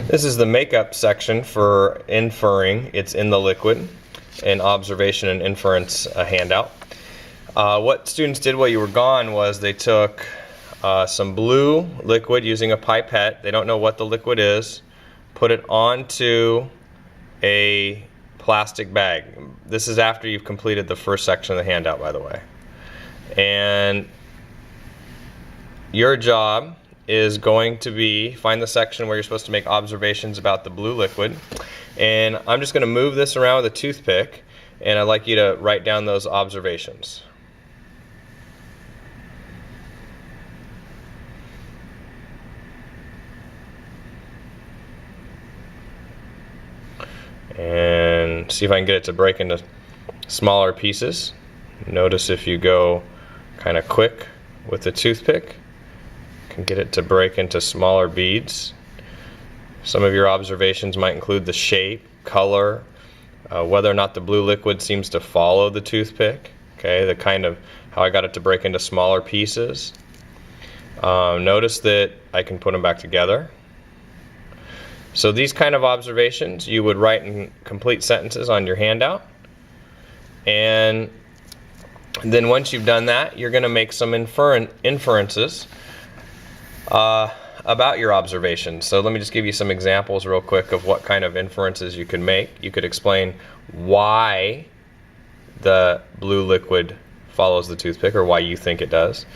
This is the makeup section for inferring. It's in the liquid, an observation and inference handout. What students did while you were gone was they took some blue liquid using a pipette. They don't know what the liquid is. Put it onto a plastic bag. This is after you've completed the first section of the handout, by the way. And your job is going to be find the section where you're supposed to make observations about the blue liquid. And I'm just going to move this around with a toothpick, and I'd like you to write down those observations. And see if I can get it to break into smaller pieces. Notice if you go kind of quick with the toothpick, you can get it to break into smaller beads. Some of your observations might include the shape, color, whether or not the blue liquid seems to follow the toothpick. Okay, the kind of how I got it to break into smaller pieces. Notice that I can put them back together. So these kind of observations you would write in complete sentences on your handout. And then once you've done that, you're going to make some inferences about your observations. So let me just give you some examples real quick of what kind of inferences you can make. You could explain why the blue liquid follows the toothpick, or why you think it does.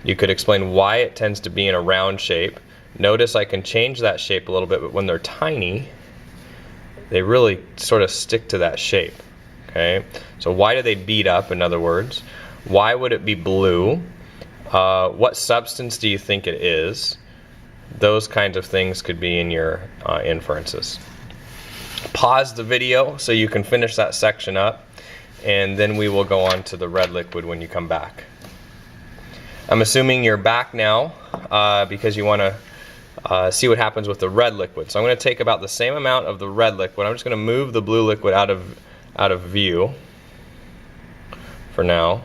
You could explain why it tends to be in a round shape. Notice I can change that shape a little bit, but when they're tiny, they really sort of stick to that shape. Okay, so why do they bead up, in other words? Why would it be blue? What substance do you think it is? Those kinds of things could be in your inferences. Pause the video so you can finish that section up, and then we will go on to the red liquid when you come back. I'm assuming you're back now because you want to see what happens with the red liquid. So I'm going to take about the same amount of the red liquid. I'm just going to move the blue liquid out of view for now.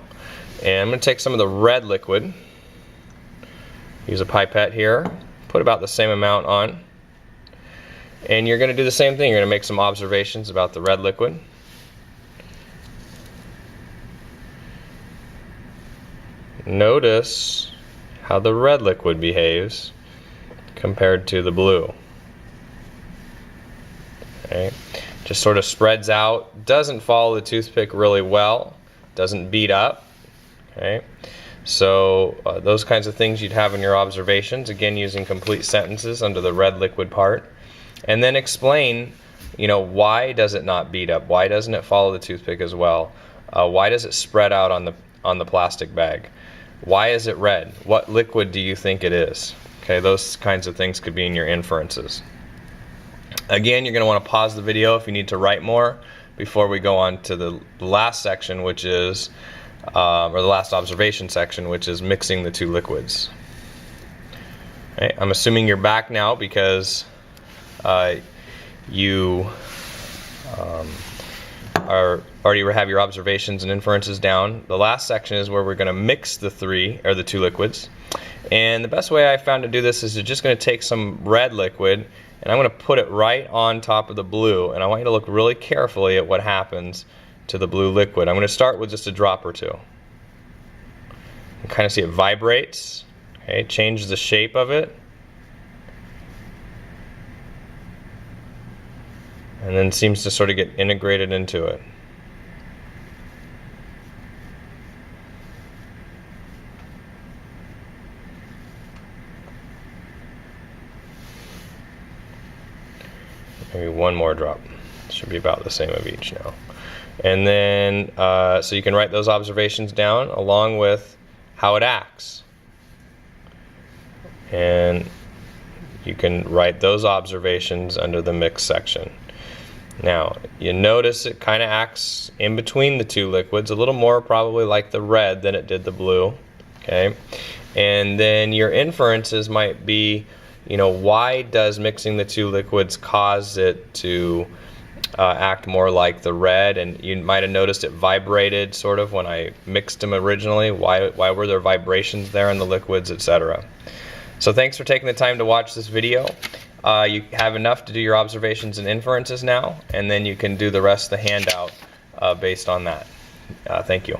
And I'm going to take some of the red liquid, use a pipette here, put about the same amount on. And you're going to do the same thing. You're going to make some observations about the red liquid. Notice how the red liquid behaves compared to the blue. Okay. Just sort of spreads out, doesn't follow the toothpick really well, doesn't bead up. Okay. So those kinds of things you'd have in your observations, again using complete sentences under the red liquid part. And then explain, why does it not bead up? Why doesn't it follow the toothpick as well? Why does it spread out on the plastic bag? Why is it red? What liquid do you think it is? Okay, those kinds of things could be in your inferences. Again, you're going to want to pause the video if you need to write more before we go on to the last section, which is, or the last observation section, which is mixing the two liquids. Okay, I'm assuming you're back now because you already have your observations and inferences down. The last section is where we're going to mix the two liquids. And the best way I found to do this is you're just going to take some red liquid and I'm going to put it right on top of the blue, and I want you to look really carefully at what happens to the blue liquid. I'm going to start with just a drop or two. You can kind of see it vibrates. Okay, change the shape of it. And then seems to sort of get integrated into it. Maybe one more drop. Should be about the same of each now. And then, so you can write those observations down along with how it acts. And you can write those observations under the mix section. Now, you notice it kind of acts in between the two liquids, a little more probably like the red than it did the blue. Okay, and then your inferences might be, why does mixing the two liquids cause it to act more like the red? And you might have noticed it vibrated sort of when I mixed them originally. Why were there vibrations there in the liquids, etc. So thanks for taking the time to watch this video. You have enough to do your observations and inferences now, and then you can do the rest of the handout based on that. Thank you.